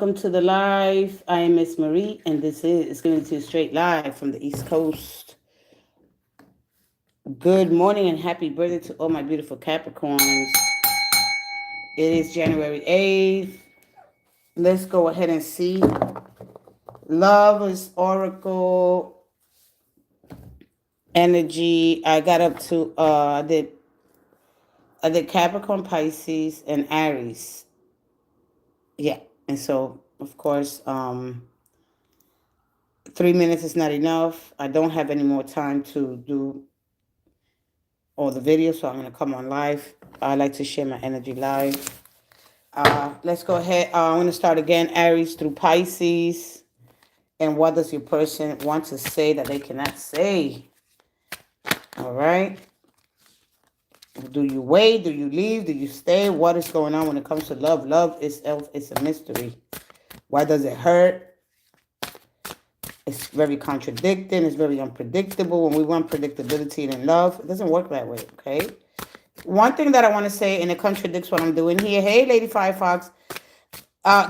Welcome to the live. I am Miss Marie, and this is Giving to you straight live from the East Coast. Good morning and happy birthday to all my beautiful Capricorns. It is January 8th. Let's go ahead and see. Love is Oracle energy. I got up to I did Capricorn, Pisces, and Aries. Yeah, and so of course 3 minutes is not enough. I don't have any more time to do all the videos, so I'm going to come on live. I like to share my energy live. Let's go ahead. I'm going to start again. Aries through Pisces. And what does your person want to say that they cannot say? All right. Do you wait? Do you leave? Do you stay? What is going on when it comes to love? Love is a mystery. Why does it hurt? It's very contradicting. It's very unpredictable. When we want predictability in love, it doesn't work that way, okay? One thing that I want to say, and it contradicts what I'm doing here. Hey, Lady Firefox,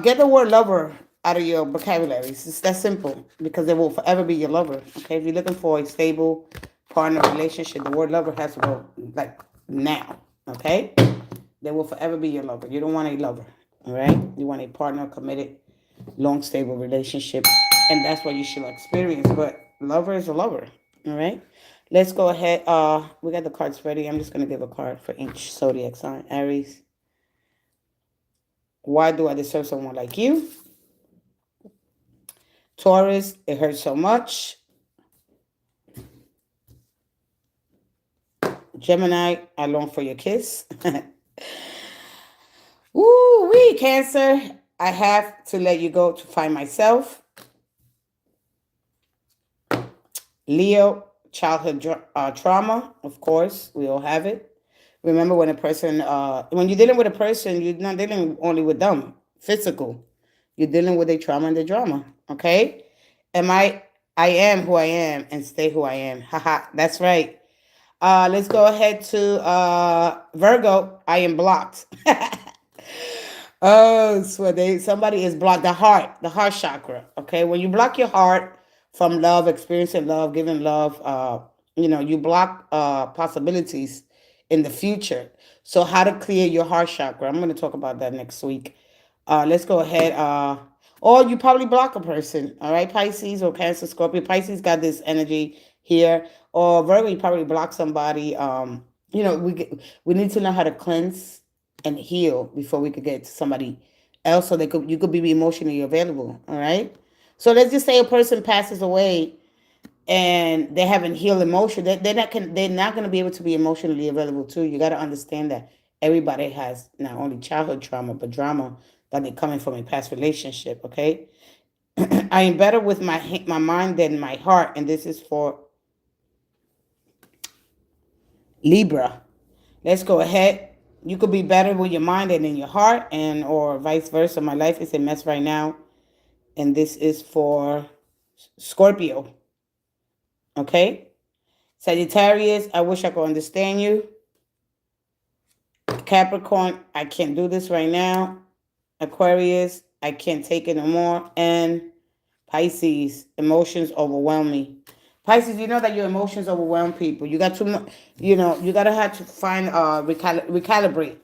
get the word lover out of your vocabulary. It's that simple because it will forever be your lover, okay? If you're looking for a stable partner relationship, the word lover has to go like now, okay? They will forever be your lover. You don't want a lover, all right? You want a partner, committed, long, stable relationship, and that's what you should experience. But lover is a lover, all right? Let's go ahead. We got the cards ready. I'm just going to give a card for each zodiac sign. Aries. Why do I deserve someone like you? Taurus. It hurts so much. Gemini. I long for your kiss. Woo-wee, Cancer. I have to let you go to find myself. Leo. Childhood trauma. Of course, we all have it. Remember, when you're dealing with a person, you're not dealing only with them, physical. You're dealing with their trauma and their drama, okay? I am who I am and stay who I am. Haha, that's right. Let's go ahead to Virgo. I am blocked. Oh, somebody is blocked. The heart chakra, okay? When you block your heart from love, experiencing love, giving love, you block possibilities in the future. So how to clear your heart chakra? I'm going to talk about that next week. Let's go ahead. Or you probably block a person. All right, Pisces or Cancer, Scorpio. Pisces got this energy here. Or Virgo, you probably block somebody. We need to know how to cleanse and heal before we could get to somebody else, so you could be emotionally available. All right. So let's just say a person passes away and they haven't healed emotion. They're not going to be able to be emotionally available too. You got to understand that everybody has not only childhood trauma but drama that they're coming from a past relationship. Okay, I am better with my mind than my heart, and this is for Libra. Let's go ahead. You could be better with your mind than in your heart, and or vice versa. My life is a mess right now, and this is for Scorpio. Okay? Sagittarius, I wish I could understand you. Capricorn, I can't do this right now. Aquarius, I can't take it no more. And Pisces, emotions overwhelm me. Pisces, you know that your emotions overwhelm people. You got to, you got to have to find, recalibrate.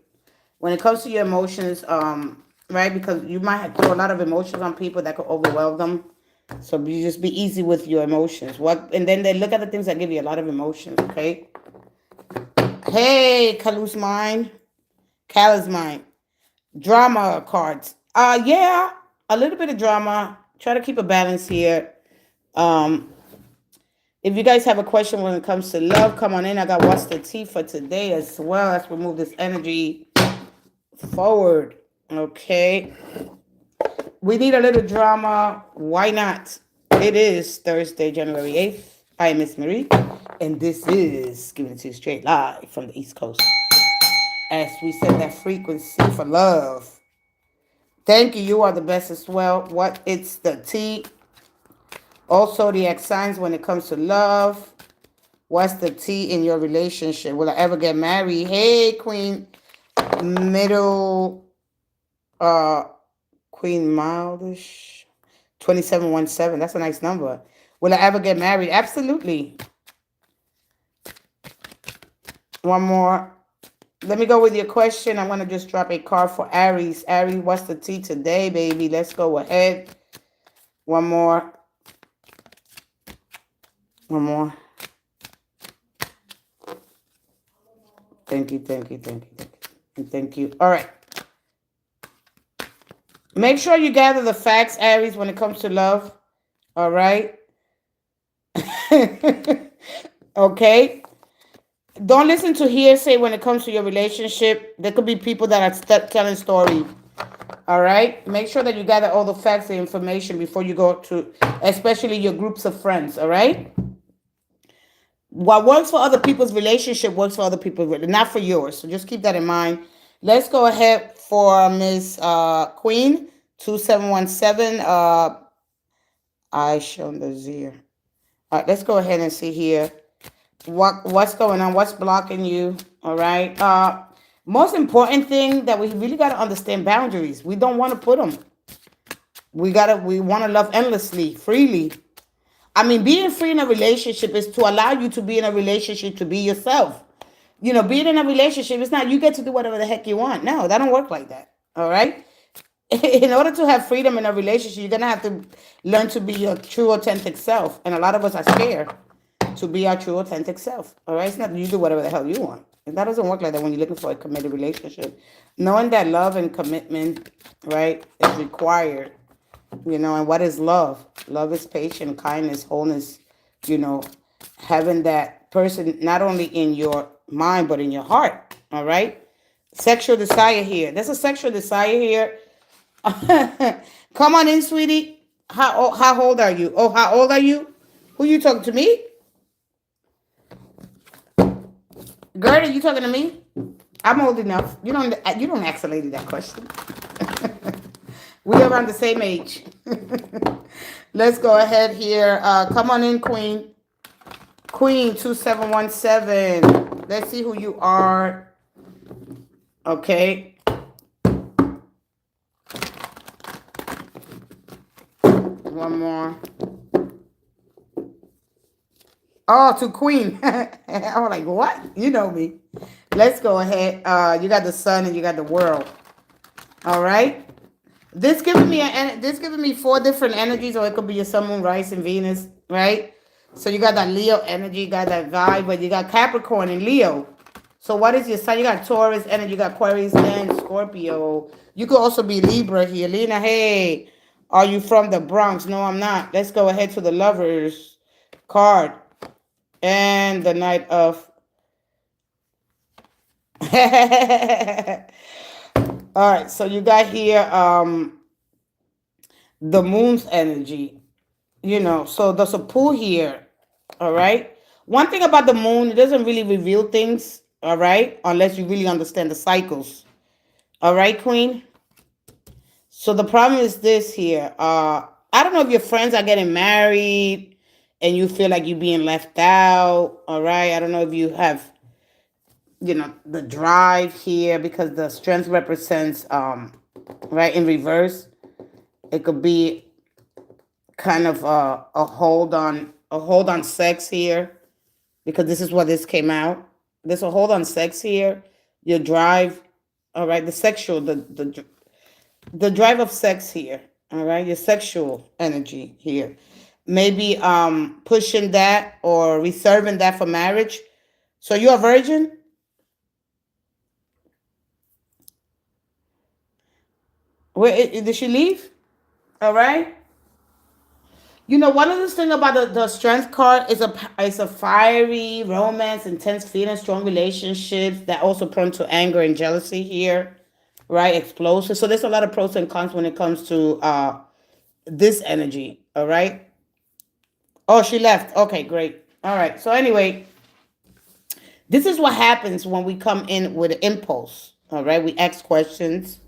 When it comes to your emotions, right? Because you might have throw a lot of emotions on people that could overwhelm them. So you just be easy with your emotions. And then they look at the things that give you a lot of emotions, okay? Hey, Kalu's mind. Kala's mind. Drama cards. Yeah, a little bit of drama. Try to keep a balance here. If you guys have a question when it comes to love, come on in. I got what's the tea for today as well. Let's remove this energy forward. Okay. We need a little drama. Why not? It is Thursday, January 8th. I am Miss Marie, and this is Giving It to You Straight live from the East Coast. As we set that frequency for love. Thank you. You are the best as well. What it's the tea. Also, the X signs when it comes to love. What's the tea in your relationship? Will I ever get married? Hey, Queen. Middle. Queen Mildish. 2717. That's a nice number. Will I ever get married? Absolutely. One more. Let me go with your question. I'm going to just drop a card for Aries. Aries, what's the tea today, baby? Let's go ahead. One more. One more. Thank you, thank you, thank you, thank you. And thank you. All right. Make sure you gather the facts, Aries, when it comes to love. All right. Okay. Don't listen to hearsay when it comes to your relationship. There could be people that are telling stories. All right. Make sure that you gather all the facts and information before you go to, especially your groups of friends. All right. What works for other people's relationship works for other people, not for yours. So just keep that in mind. Let's go ahead for Miss Queen 2717. I shown the Zir. All right. Let's go ahead and see here. What's going on? What's blocking you? All right. Most important thing that we really got to understand boundaries. We don't want to put them. We want to love endlessly, freely. I mean, being free in a relationship is to allow you to be in a relationship, to be yourself. You know, being in a relationship, it's not you get to do whatever the heck you want. No, that don't work like that. All right. In order to have freedom in a relationship, you're gonna have to learn to be your true, authentic self. And a lot of us are scared to be our true, authentic self. All right, it's not you do whatever the hell you want. And that doesn't work like that when you're looking for a committed relationship. Knowing that love and commitment, right, is required. You know, and what is love? Love is patience, kindness, wholeness. You know, having that person not only in your mind but in your heart. All right. Sexual desire here. There's a sexual desire here. Come on in, sweetie. How old are you? Oh, how old are you? Who you talking to me? Gertie, you talking to me? I'm old enough. You don't ask a lady that question. We are around the same age. Let's go ahead here. Come on in, Queen. Queen 2717. Let's see who you are. Okay. One more. Oh, to Queen. I was like, what? You know me. Let's go ahead. You got the sun and you got the world. All right. This giving me 4 different energies, or it could be your sun, moon, rise, and Venus, right? So you got that Leo energy, you got that vibe, but you got Capricorn and Leo. So what is your sign? You got Taurus energy, you got Aquarius and Scorpio. You could also be Libra here. Lena, hey, are you from the Bronx? No, I'm not. Let's go ahead to the Lovers card. And the Knight of... All right, so you got here the Moon's energy. You know, so there's a pull here. All right. One thing about the moon, it doesn't really reveal things. All right. Unless you really understand the cycles. All right, Queen. So the problem is this here. I don't know if your friends are getting married and you feel like you're being left out. All right. I don't know if you have, you know, the drive here, because the strength represents, right, in reverse. It could be kind of a hold on sex here, because this is what this came out. There's a hold on sex here. Your drive, all right, the drive of sex here, all right, your sexual energy here. Maybe pushing that or reserving that for marriage. So you're a virgin? Where did she leave? All right. You know, one of the things about the strength card is a fiery romance, intense feeling, strong relationships that also prone to anger and jealousy here, right? Explosive. So there's a lot of pros and cons when it comes to this energy. All right. Oh, she left. Okay, great. All right. So anyway, this is what happens when we come in with impulse. All right. We ask questions.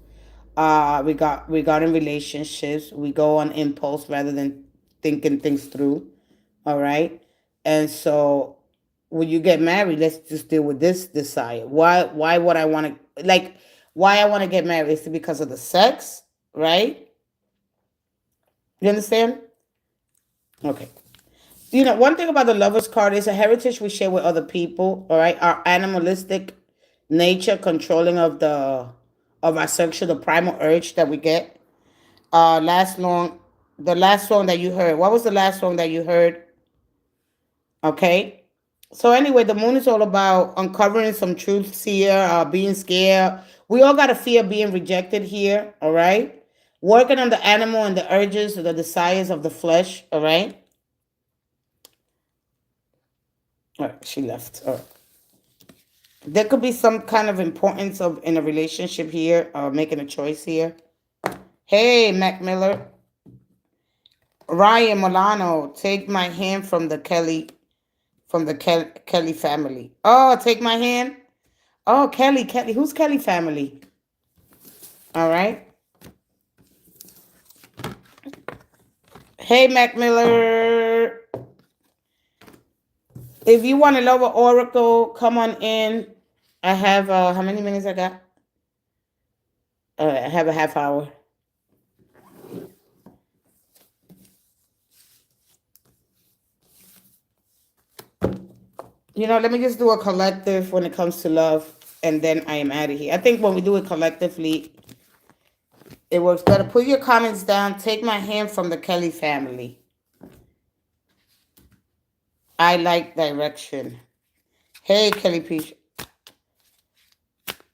Regarding relationships, we go on impulse rather than thinking things through. All right. And so when you get married, let's just deal with this desire. Why would I want to, like, why I want to get married? Is it because of the sex, right? You understand? Okay. You know, one thing about the Lover's card is a heritage we share with other people. All right, our animalistic nature, controlling of our sexual, the primal urge that we get. Last long, the last song that you heard. What was the last song that you heard? Okay. So anyway, the moon is all about uncovering some truths here, being scared. We all got a fear of being rejected here. All right. Working on the animal and the urges, the desires of the flesh. All right. All right. She left. All right. There could be some kind of importance of in a relationship here, making a choice here. Hey, Mac Miller. Ryan Milano, take my hand from the Kelly family. Oh, take my hand. Oh, Kelly. Who's Kelly family? All right. Hey, Mac Miller. If you want to love an oracle, come on in. I have how many minutes I got? I have a half hour. You know, let me just do a collective when it comes to love, and then I am out of here. I think when we do it collectively, it works better. Put your comments down. Take my hand from the Kelly family. I like direction. Hey, Kelly Peach.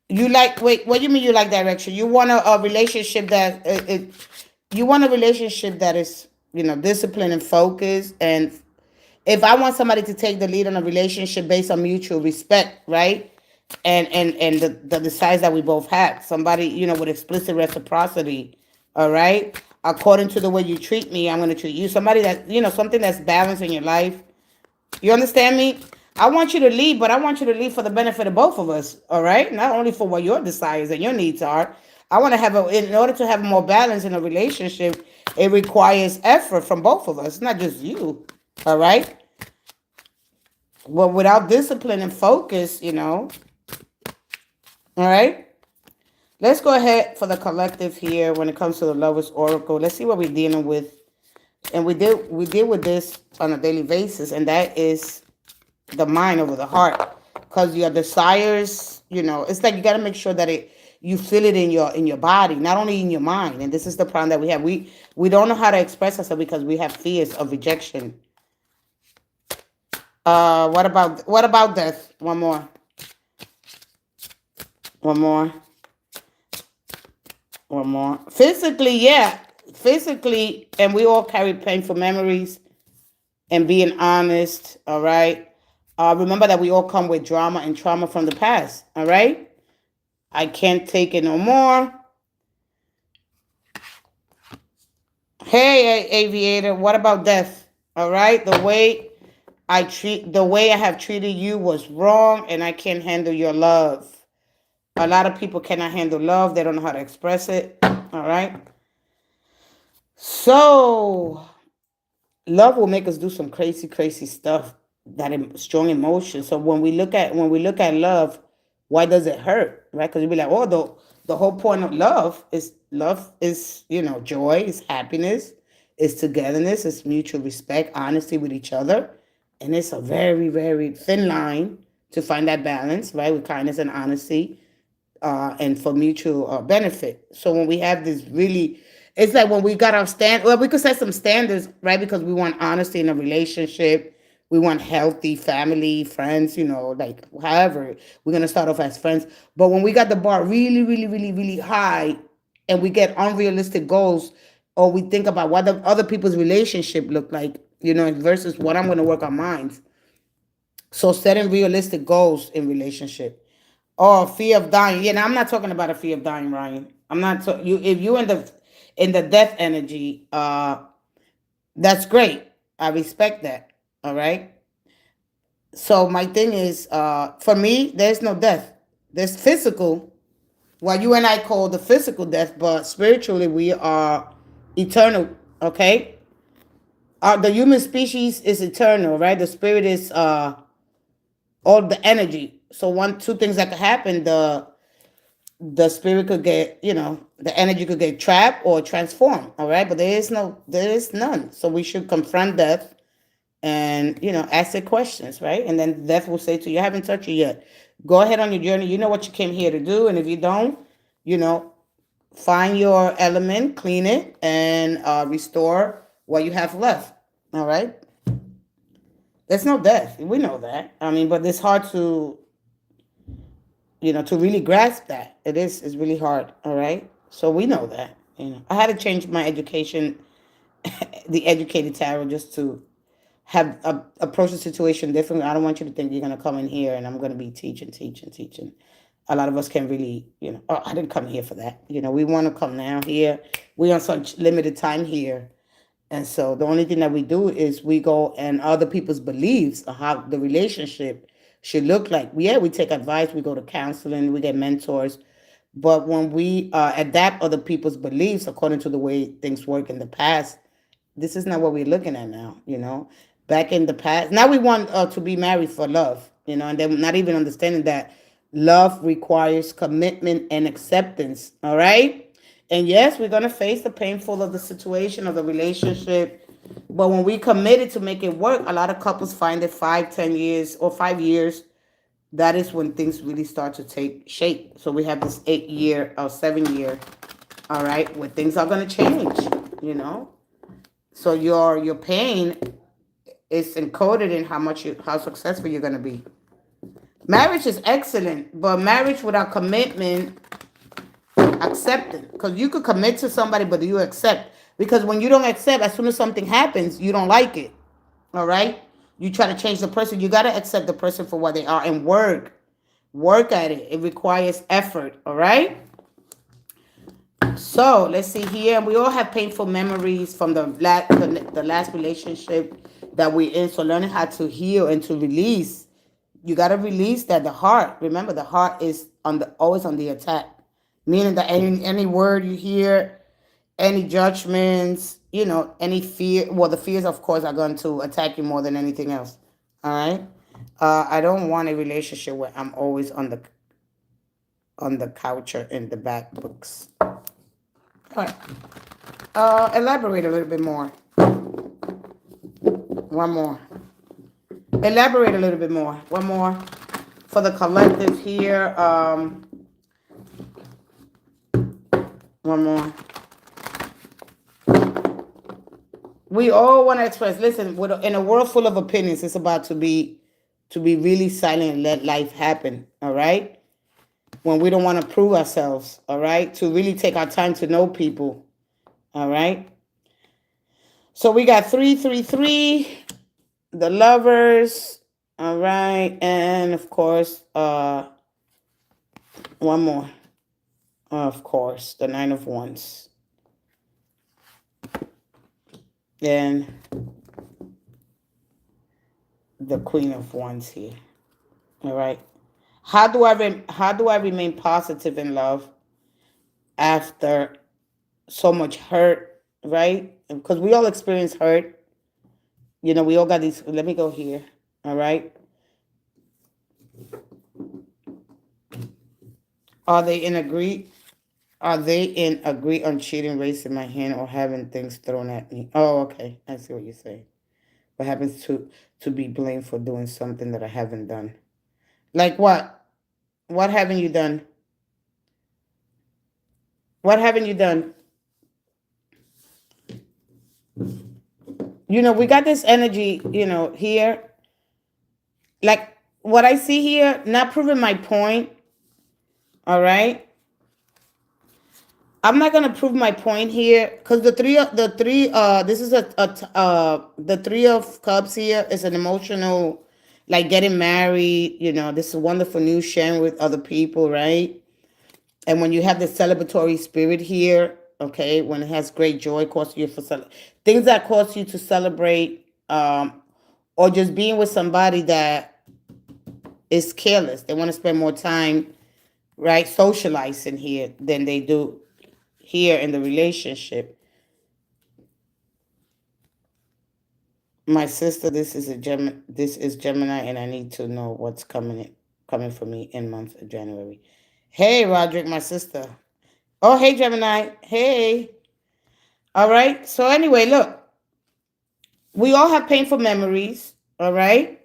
You like, wait, what do you mean you like direction? You want a relationship that, you want a relationship that is, you know, disciplined and focused. And if I want somebody to take the lead on a relationship based on mutual respect, right? And the desires that we both have. Somebody, you know, with explicit reciprocity, all right? According to the way you treat me, I'm going to treat you. Somebody that, you know, something that's balanced in your life. You understand me? I want you to lead, but I want you to lead for the benefit of both of us, all right? Not only for what your desires and your needs are. I want to have in order to have more balance in a relationship, it requires effort from both of us. It's not just you, all right? Well, without discipline and focus, you know, all right? Let's go ahead for the collective here when it comes to the Lover's Oracle. Let's see what we're dealing with. And we deal with this on a daily basis, and that is the mind over the heart. Because your desires, you know, it's like you got to make sure that you feel it in your body, not only in your mind. And this is the problem that we have. We don't know how to express ourselves because we have fears of rejection. What about death? One more. One more. Physically, yeah. Physically, and we all carry painful memories, and being honest, all right? Remember that we all come with drama and trauma from the past, all right? I can't take it no more. Hey, aviator, what about death? All right? The way I have treated you was wrong, and I can't handle your love. A lot of people cannot handle love. They don't know how to express it. All right? So, love will make us do some crazy, crazy stuff. That strong emotion. So when we look at love, why does it hurt? Right? Because you'll be like, oh, the whole point of love is, you know, joy, is happiness, is togetherness, is mutual respect, honesty with each other. And it's a very, very thin line to find that balance, right? With kindness and honesty, and for mutual benefit. So when we have this really, it's like when we got our well, we could set some standards, right? Because we want honesty in a relationship. We want healthy family, friends, you know, like however, we're going to start off as friends. But when we got the bar really, really, really, really high and we get unrealistic goals, or we think about what the other people's relationship look like, you know, versus what I'm going to work on mine. So setting realistic goals in relationship. Oh, fear of dying. Yeah, now I'm not talking about a fear of dying, Ryan. I'm not you if you're in the death energy, that's great. I respect that. All right. So my thing is, for me, there's no death. There's physical, what you and I call the physical death, but spiritually we are eternal. Okay. The human species is eternal, right? The spirit is all the energy. So two things that could happen: the spirit could get, the energy could get trapped or transformed. All right. But there is none. So we should confront death and, ask it questions, right? And then death will say to you, I haven't touched you yet. Go ahead on your journey. You know what you came here to do. And if you don't, you know, find your element, clean it, and restore what you have left. All right. There's no death. We know that. I mean, but it's hard to, to really grasp that. It's really hard. All right. So we know that. I had to change my education, the educated tarot, just to have approach the situation differently. I don't want you to think you're going to come in here and I'm going to be teaching. A lot of us can really, oh, I didn't come here for that. We want to come now here. We on such limited time here. And so the only thing that we do is we go and other people's beliefs of how the relationship should look like. Yeah, we take advice, we go to counseling, we get mentors. But when we adapt other people's beliefs according to the way things work in the past, this is not what we're looking at now. Back in the past, now we want to be married for love, and they're not even understanding that love requires commitment and acceptance. All right. And yes, we're going to face the painful of the situation of the relationship. But when we committed to make it work, a lot of couples find it 5, 10 years or 5 years. That is when things really start to take shape. So we have this 8 year or 7 year, all right, where things are going to change. So your pain is encoded in how successful you're going to be. Marriage is excellent, but marriage without commitment, acceptance, because you could commit to somebody, but do you accept? Because when you don't accept, as soon as something happens, you don't like it. All right, you try to change the person. You got to accept the person for what they are and work at it. It requires effort. All right. So let's see here. We all have painful memories from the last relationship that we're in. So learning how to heal and to release. You got to release that. The heart. Remember, the heart is always on the attack. Meaning that any word you hear, any judgments, any fear. Well, the fears, of course, are going to attack you more than anything else. All right. I don't want a relationship where I'm always on the couch or in the back books. All right. Elaborate a little bit more. One more. Elaborate a little bit more. One more for the collective here. One more. We all want to express. Listen, in a world full of opinions, it's about to be really silent and let life happen. All right. When we don't want to prove ourselves. All right. To really take our time to know people. All right. So we got 333, the lovers. All right. And of course, one more. Of course, the 9 of Wands. Then the Queen of Wands here. All right. How do I remain positive in love after so much hurt, right? Because we all experience hurt. We all got these. Let me go here. All right. Are they in agree? Are they in agree on cheating, raising my hand, or having things thrown at me? Oh, okay. I see what you're saying. What happens to be blamed for doing something that I haven't done? Like what? What haven't you done? What haven't you done? We got this energy, here. Like what I see here, not proving my point. All right. I'm not gonna prove my point here because the Three of Cups here is an emotional, like getting married. This is wonderful news, sharing with other people, right? And when you have the celebratory spirit here, okay, when it has great joy, cause you things that cause you to celebrate, or just being with somebody that is careless. They want to spend more time, right, socializing here than they do here in the relationship. My sister, this is Gemini, and I need to know what's coming for me in month of January. Hey, Roderick, my sister. Oh, hey, Gemini. Hey. All right. So anyway, look, we all have painful memories. All right.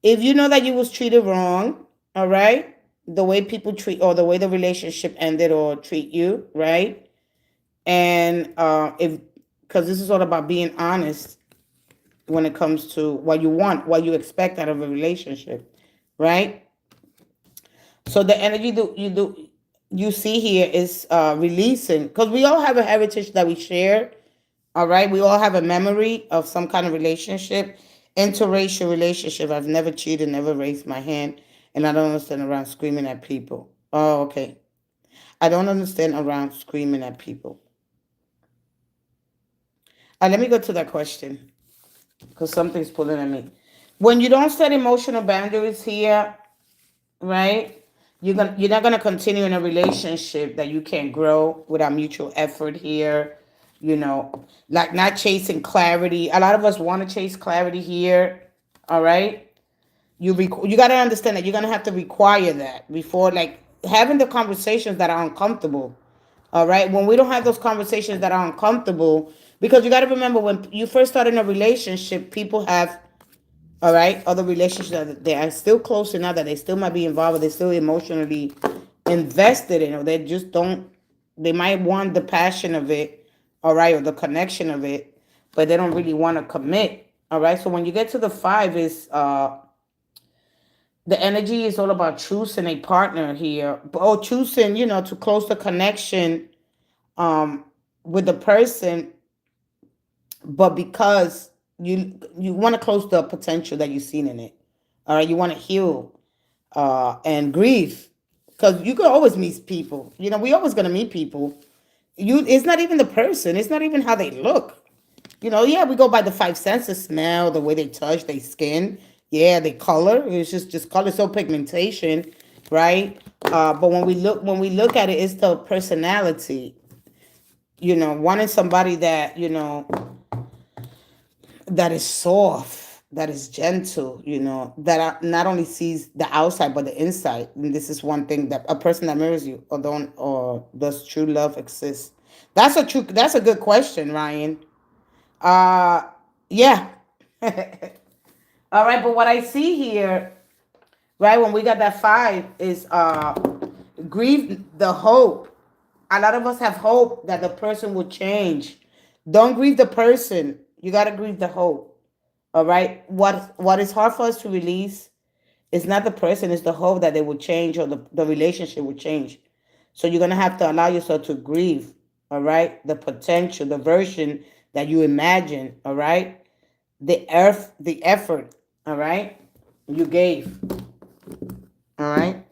If you know that you was treated wrong, all right, the way people treat or the way the relationship ended or treat you, right? And if because this is all about being honest when it comes to what you want, what you expect out of a relationship, right? So the energy you see here is releasing because we all have a heritage that we share. All right, we all have a memory of some kind of relationship, interracial relationship. I've never cheated, never raised my hand, and I don't understand around screaming at people. Oh, okay. I don't understand around screaming at people. Let me go to that question because something's pulling at me. When you don't set emotional boundaries here, right? You're not gonna continue in a relationship that you can't grow without mutual effort here. You know, like not chasing clarity. A lot of us want to chase clarity here. All right. You got to understand that you're gonna have to require that before like having the conversations that are uncomfortable. All right. When we don't have those conversations that are uncomfortable, because you got to remember when you first start in a relationship, people have all right, other relationships that they are still close enough that they still might be involved, they're still emotionally invested in, or they just don't. They might want the passion of it, all right, or the connection of it, but they don't really want to commit. All right, so when you get to the five, is the energy is all about choosing a partner here, or choosing, to close the connection um with the person, but because you want to close the potential that you've seen in it. All right, you want to heal and grieve because you could always meet people. We always gonna meet people. It's not even the person. It's not even how they look. Yeah, we go by the five senses: smell, the way they touch, their skin. Yeah, they color. It's just color, so pigmentation, right? But when we look at it, it's the personality. Wanting somebody that is soft, that is gentle, that not only sees the outside but the inside. And this is one thing that a person that mirrors you, or does true love exist? That's a good question, Ryan. Uh yeah. All right, but what I see here, right, when we got that five is grieve the hope. A lot of us have hope that the person will change. Don't grieve the person. You got to grieve the hope. All right. What is hard for us to release is not the person, it's the hope that they will change, or the relationship will change. So you're gonna have to allow yourself to grieve, all right, the potential, the version that you imagine, all right, the effort, all right, you gave, all right.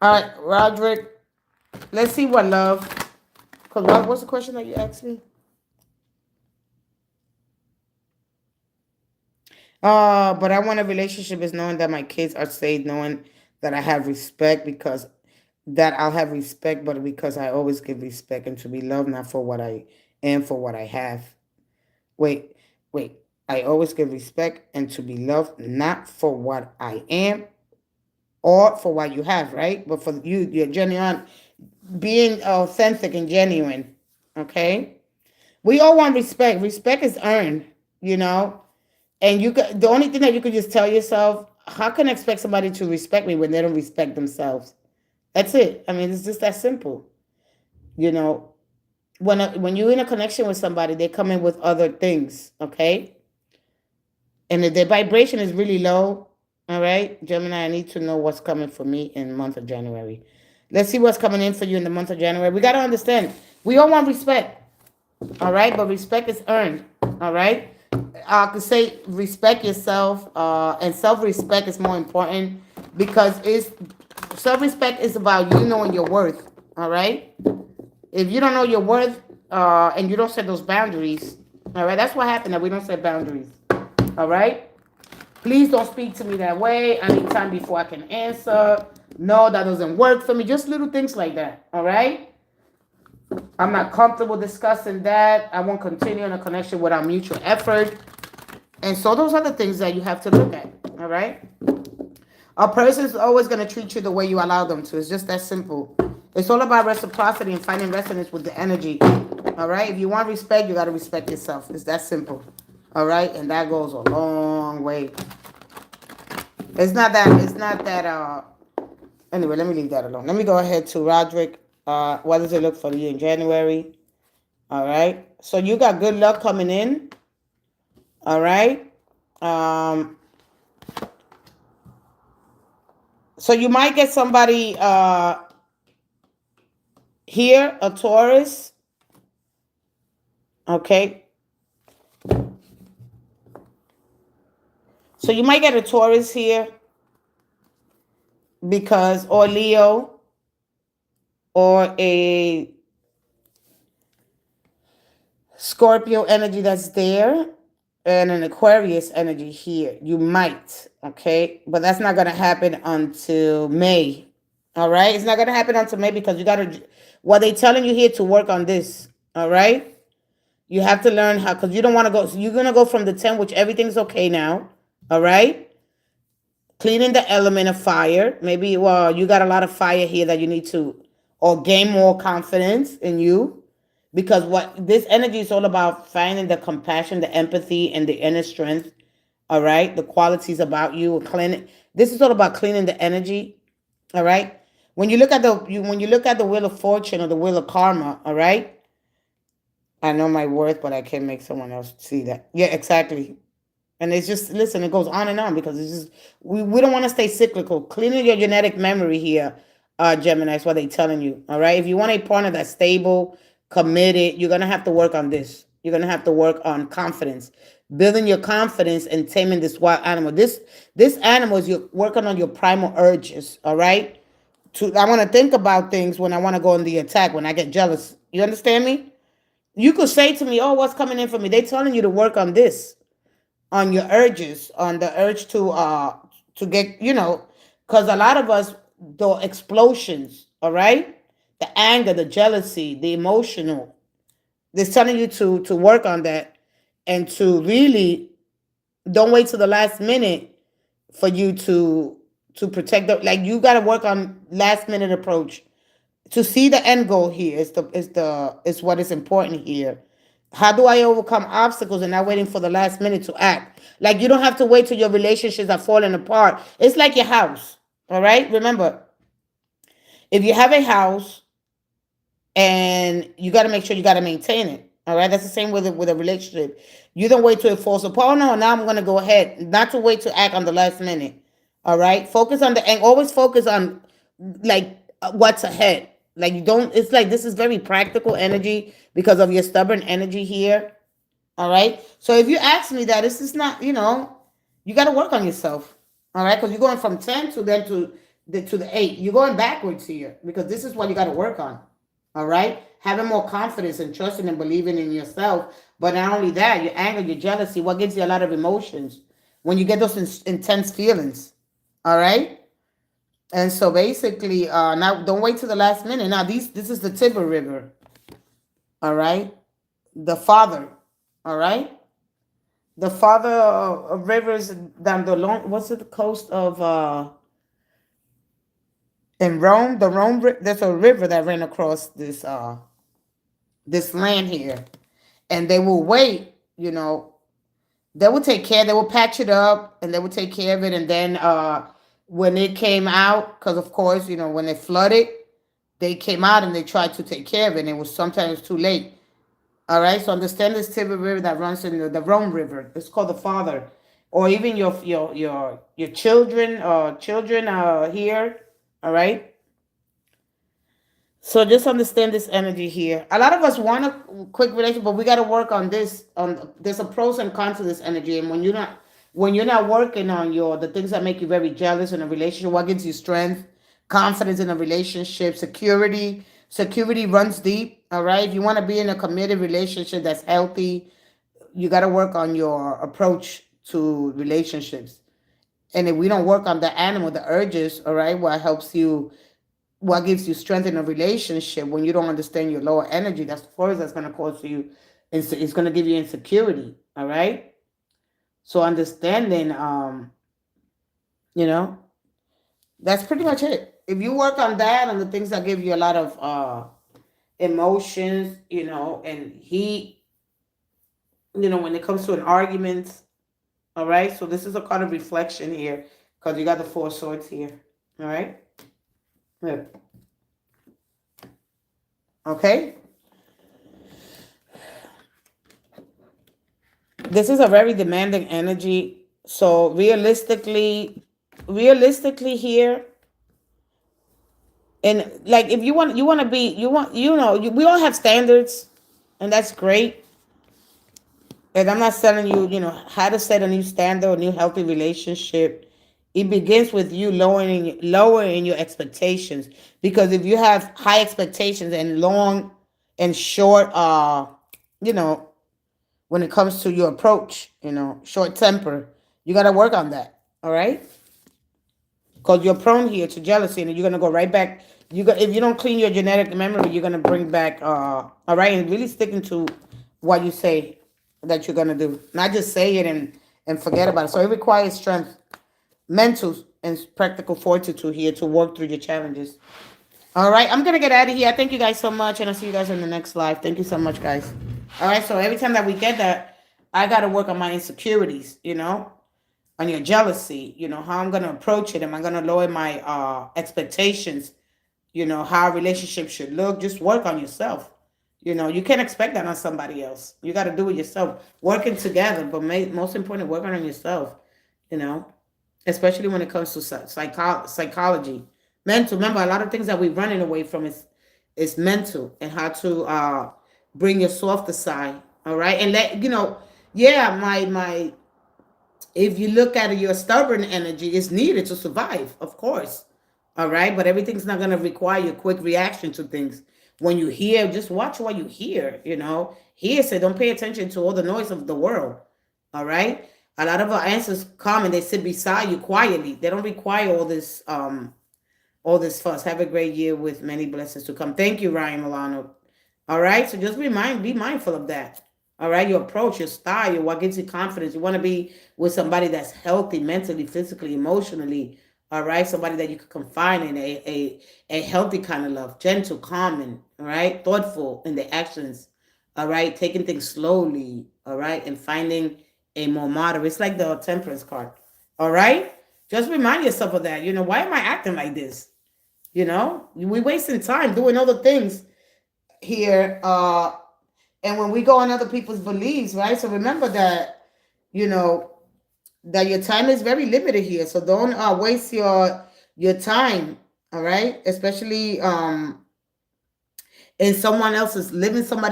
All right, Roderick. Let's see what love. Cause what's the question that you asked me? But I want a relationship is knowing that my kids are safe, knowing that I have respect, because that I'll have respect, but because I always give respect, and to be loved not for what I am, for what I have. Wait, wait. I always give respect and to be loved not for what I am or for what you have, right? But for you, you're genuine, being authentic and genuine. Okay? We all want respect. Respect is earned, you know? And the only thing that you could just tell yourself, how can I expect somebody to respect me when they don't respect themselves? That's it. I mean, it's just that simple. You know, when you're in a connection with somebody, they come in with other things, okay? And if their vibration is really low, all right, Gemini, I need to know what's coming for me in the month of January. Let's see what's coming in for you in the month of January. We got to understand, we all want respect, all right? But respect is earned, all right? I could say respect yourself, and self-respect is more important, because self-respect is about you knowing your worth, all right? If you don't know your worth, and you don't set those boundaries, all right, that's what happened, that we don't set boundaries, all right? Please don't speak to me that way. I need time before I can answer. No, that doesn't work for me. Just little things like that, all right? I'm not comfortable discussing that. I won't continue in a connection without mutual effort. And so those are the things that you have to look at, all right? A person's always going to treat you the way you allow them to. It's just that simple. It's all about reciprocity and finding resonance with the energy. All right? If you want respect, you got to respect yourself. It's that simple. All right? And that goes a long way. Anyway, let me leave that alone. Let me go ahead to Roderick. What does it look for you in January? All right. So you got good luck coming in. All right. So you might get somebody here, a Taurus. Okay. So you might get a Taurus here because, or Leo, or a Scorpio energy that's there, and an Aquarius energy here. You might, okay? But that's not going to happen until May. All right? It's not going to happen until May because you got to, what they telling you here to work on this. All right? You have to learn how, because you don't want to go, so you're going to go from the 10, which everything's okay now. All right? Cleaning the element of fire. Maybe, well, you got a lot of fire here that you need to, or gain more confidence in you. Because what this energy is all about, finding the compassion, the empathy, and the inner strength. All right, the qualities about you, cleaning. This is all about cleaning the energy. All right. When you look at the wheel of fortune or the wheel of karma, all right. I know my worth, but I can't make someone else see that. Yeah, exactly. And it's just, listen, it goes on and on because it's just, we don't want to stay cyclical. Cleaning your genetic memory here, Gemini, is what they're telling you. All right. If you want a partner that's stable, committed, you're going to have to work on this. You're going to have to work on confidence, building your confidence and taming this wild animal. This animal is, you're working on your primal urges. All right. I want to think about things when I want to go on the attack, when I get jealous. You understand me? You could say to me, oh, what's coming in for me? They're telling you to work on this, on your urges, on the urge to get, because a lot of us, the explosions, all right, the anger, the jealousy, the emotional, they're telling you to work on that, and to really don't wait till the last minute for you to protect the, like, you got to work on last minute approach to see the end goal here. Is what is important here. How do I overcome obstacles and not waiting for the last minute to act? Like, you don't have to wait till your relationships are falling apart. It's like your house. All right. Remember, if you have a house and you got to make sure you got to maintain it. All right. That's the same with a relationship. You don't wait till it falls apart. Oh, no, now I'm going to go ahead. Not to wait to act on the last minute. All right. Focus on and always focus on, like, what's ahead. Like, you don't, it's like, this is very practical energy because of your stubborn energy here. All right. So if you ask me that, this is not, you got to work on yourself. All right. Because you're going from 10 to then to the 8. You're going backwards here because this is what you got to work on. All right. Having more confidence and trusting and believing in yourself. But not only that, your anger, your jealousy, what gives you a lot of emotions when you get those intense feelings. All right. And so basically, now don't wait till the last minute. Now this is the Tiber River. All right. The father. All right. The father of rivers down the long, what's it, the coast of in Rome, there's a river that ran across this land here. And they will wait, they will take care, they will patch it up and they will take care of it. And then when it came out, because of course, when it flooded, they came out and they tried to take care of it, and it was sometimes too late. All right, so understand this Tiber River that runs in the Rhone River. It's called the Father, or even your children here. All right. So just understand this energy here. A lot of us want a quick relationship, but we got to work on this. There's a pros and cons to this energy, and when you're not working on the things that make you very jealous in a relationship, what gives you strength, confidence in a relationship, security. Security runs deep. All right. If you want to be in a committed relationship that's healthy, you got to work on your approach to relationships. And if we don't work on the animal, the urges, all right, what gives you strength in a relationship, when you don't understand your lower energy, that's first that's going to cause you, it's going to give you insecurity. All right. So understanding, you know, That's pretty much it. If you work on that and the things that give you a lot of emotions, and heat, when it comes to an argument, all right? So this is a kind of reflection here because you got the Four Swords here, all right? Yeah. Okay? This is a very demanding energy. So realistically here, and like if you want to be, we all have standards, and that's great. And I'm not telling you, how to set a new standard, a new healthy relationship. It begins with you lowering your expectations. Because if you have high expectations and long and short, you know, when it comes to your approach, short temper, you got to work on that. All right, because you're prone here to jealousy, and you're gonna go right back. If you don't clean your genetic memory, you're gonna bring back. All right, and really sticking to what you say that you're gonna do, not just say it and forget about it. So it requires strength, mental and practical fortitude here to work through your challenges. All right, I'm gonna get out of here. I thank you guys so much, and I'll see you guys in the next live. Thank you so much, guys. All right, so every time that we get that, I gotta work on my insecurities. On your jealousy, how I'm gonna approach it. Am I gonna lower my expectations? How a relationship should look. Just work on yourself. You can't expect that on somebody else. You got to do it yourself. Working together, but most important, working on yourself. You know, Especially when it comes to psychology, mental. Remember, a lot of things that we're running away from is mental, and how to bring your softer side. All right, and yeah, my if you look at it, your stubborn energy is needed to survive, of course. All right. But everything's not going to require a quick reaction to things. When you hear, just watch what you hear, Hear, say, don't pay attention to all the noise of the world. All right. A lot of our answers come and they sit beside you quietly. They don't require all this fuss. Have a great year with many blessings to come. Thank you, Ryan Milano. All right. So just be mindful of that. All right. Your approach, your style, what gives you confidence. You want to be with somebody that's healthy mentally, physically, emotionally. All right. Somebody that you can confide in, a healthy kind of love, gentle, calming, all right, thoughtful in the actions. All right. Taking things slowly. All right. And finding a more moderate. It's like the temperance card. All right. Just remind yourself of that. Why am I acting like this? We wasting time doing other things here. And when we go on other people's beliefs, right? So remember that, you know, that your time is very limited here. So don't waste your time, all right? Especially in living somebody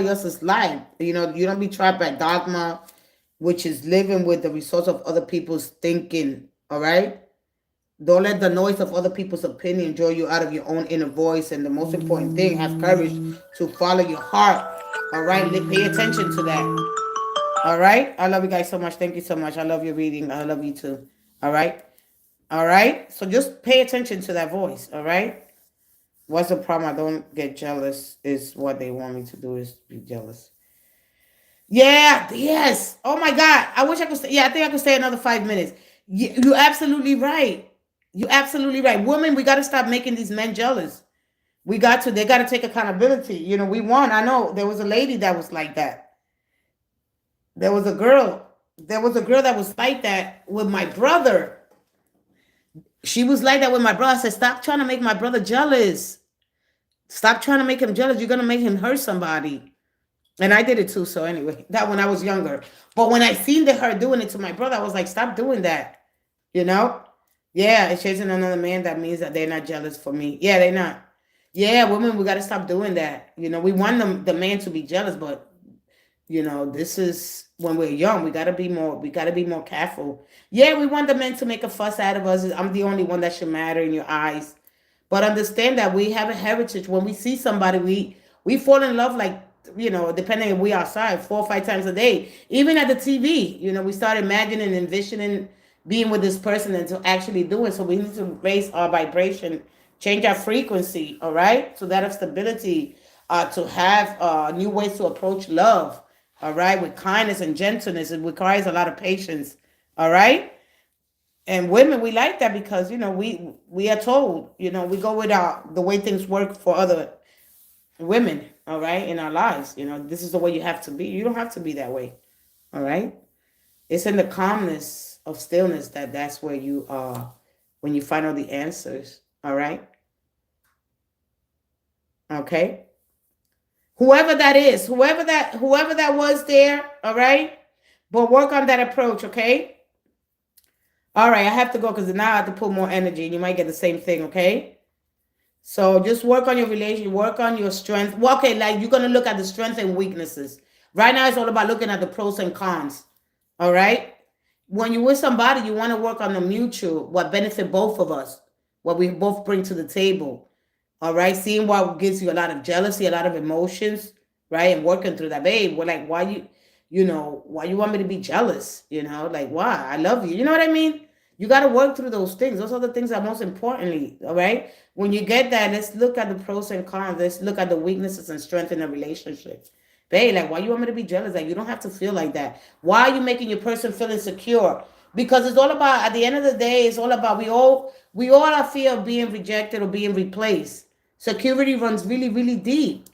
else's life. You don't be trapped by dogma, which is living with the results of other people's thinking, all right? Don't let the noise of other people's opinion draw you out of your own inner voice. And the most important thing, have courage to follow your heart. All right? Pay attention to that. All right? I love you guys so much. Thank you so much. I love your reading. I love you too. All right? All right? So just pay attention to that voice. All right? What's the problem? I don't get jealous is what they want me to do is be jealous. Yeah, yes. Oh my God. I wish I could stay. Yeah, I think I could stay another 5 minutes. You're absolutely right. You're absolutely right. Women, we got to stop making these men jealous. They got to take accountability. We won. I know there was a lady that was like that. There was a girl. That was like that with my brother. She was like that with my brother. I said, stop trying to make my brother jealous. Stop trying to make him jealous. You're going to make him hurt somebody. And I did it too. So anyway, that when I was younger. But when I seen her doing it to my brother, I was like, stop doing that. Yeah, it's chasing another man. That means that they're not jealous for me. Yeah, they're not. Yeah, women, we got to stop doing that. We want the man to be jealous, but this is when we're young. We got to be more careful. Yeah, we want the men to make a fuss out of us. I'm the only one that should matter in your eyes. But understand that we have a heritage. When we see somebody, we fall in love like, depending if we outside 4 or 5 times a day. Even at the TV, we start imagining, envisioning being with this person and to actually do it. So we need to raise our vibration, change our frequency, all right? So that of stability, to have new ways to approach love, all right? With kindness and gentleness. It requires a lot of patience, all right? And women, we like that because, you know, we are told, you know, we go with the way things work for other women, all right, in our lives. You know, this is the way you have to be. You don't have to be that way, all right? It's in the calmness of stillness that's where you are when you find all the answers, all right? Okay? Whoever that is, whoever that was there, all right? But work on that approach, okay? All right, I have to go because now I have to put more energy and you might get the same thing, okay? So just work on your relation, work on your strength. Well, okay, like you're going to look at the strengths and weaknesses. Right now, it's all about looking at the pros and cons, all right? When you're with somebody, you want to work on the mutual, what benefit both of us, what we both bring to the table, all right? Seeing what gives you a lot of jealousy, a lot of emotions, right? And working through that, babe. We're like, why why you want me to be jealous? You know, like, why? I love you. You know what I mean? You got to work through those things. Those are the things that most importantly, all right? When you get that, let's look at the pros and cons. Let's look at the weaknesses and strengths in the relationship. Babe, like, why you want me to be jealous? Like, you don't have to feel like that. Why are you making your person feel insecure? Because it's all about, at the end of the day, it's all about, we all are fear of being rejected or being replaced. Security runs really, really deep.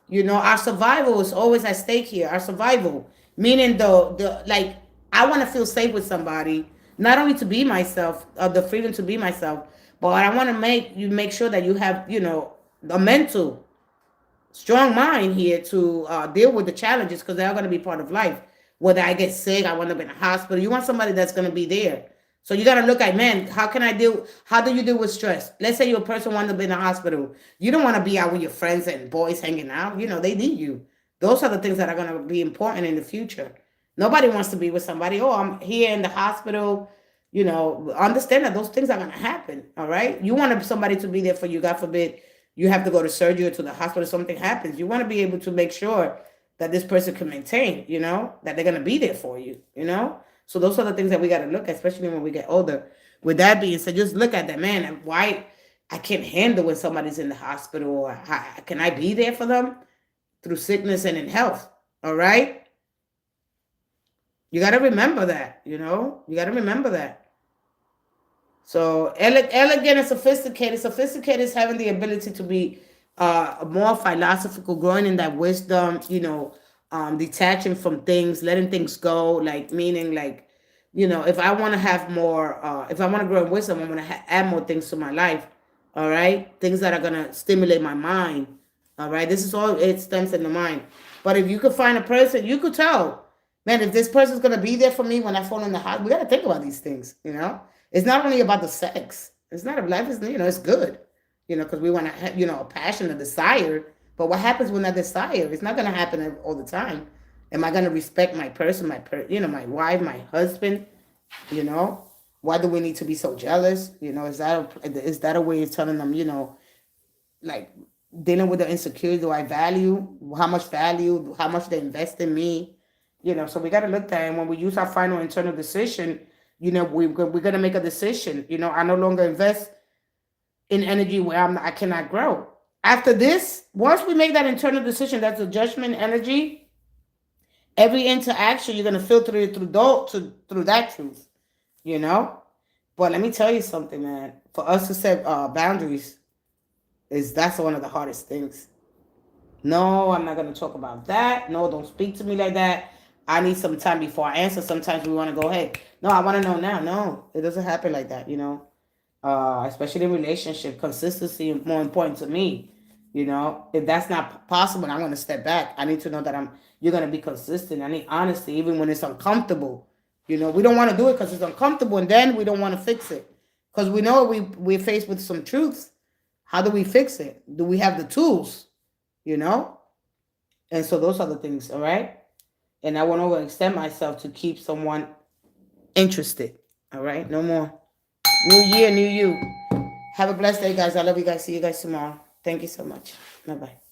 You know, our survival is always at stake here. Our survival, meaning the like, I want to feel safe with somebody, not only to be myself, the freedom to be myself, but I want to make sure that you have, you know, a mental strong mind here to deal with the challenges because they are going to be part of life. Whether I get sick, I want to be in a hospital. You want somebody that's going to be there. So you got to look at, man, how do you deal with stress? Let's say you're a person wants to be in a hospital. You don't want to be out with your friends and boys hanging out. You know, they need you. Those are the things that are going to be important in the future. Nobody wants to be with somebody, oh, I'm here in the hospital. You know, understand that those things are going to happen. All right. You want somebody to be there for you. God forbid you have to go to surgery or to the hospital, something happens. You want to be able to make sure that this person can maintain, you know, that they're going to be there for you, you know? So those are the things that we got to look at, especially when we get older. With that being said, just look at that, man. Why I can't handle when somebody's in the hospital, or can I be there for them through sickness and in health? All right? You got to remember that, you know? You got to remember that. So elegant and sophisticated. Sophisticated is having the ability to be more philosophical, growing in that wisdom, you know, detaching from things, letting things go, like meaning like, you know, if I want to have more, if I want to grow in wisdom, I'm going to add more things to my life. All right. Things that are going to stimulate my mind. All right. This is all, it stems in the mind. But if you could find a person, you could tell, man, if this person's going to be there for me when I fall in the house, we got to think about these things, you know? It's not only about the sex. It's not a life is, you know, it's good, you know, because we want to have, you know, a passion, a desire. But what happens when that desire? It's not going to happen all the time. Am I going to respect my person, you know, my wife, my husband? You know, why do we need to be so jealous? You know, is that a way of telling them, you know, like dealing with the insecurity? Do I value how much they invest in me? You know, so we got to look at it. And when we use our final internal decision, you know, we're going to make a decision. You know, I no longer invest in energy where I cannot grow. After this, once we make that internal decision, that's a judgment energy. Every interaction, you're going to filter it through that truth, you know. But let me tell you something, man. For us to set boundaries, that's one of the hardest things. No, I'm not going to talk about that. No, don't speak to me like that. I need some time before I answer. Sometimes we want to go ahead. No, I want to know now. No, it doesn't happen like that, you know. Especially in relationship, consistency is more important to me. You know, if that's not possible, I'm going to step back. I need to know that you're going to be consistent. I need honesty, even when it's uncomfortable. You know, we don't want to do it because it's uncomfortable, and then we don't want to fix it because we know we're faced with some truths. How do we fix it? Do we have the tools? You know, and so those are the things. All right. And I won't overextend myself to keep someone interested. All right? No more. New year, new you. Have a blessed day, guys. I love you guys. See you guys tomorrow. Thank you so much. Bye-bye.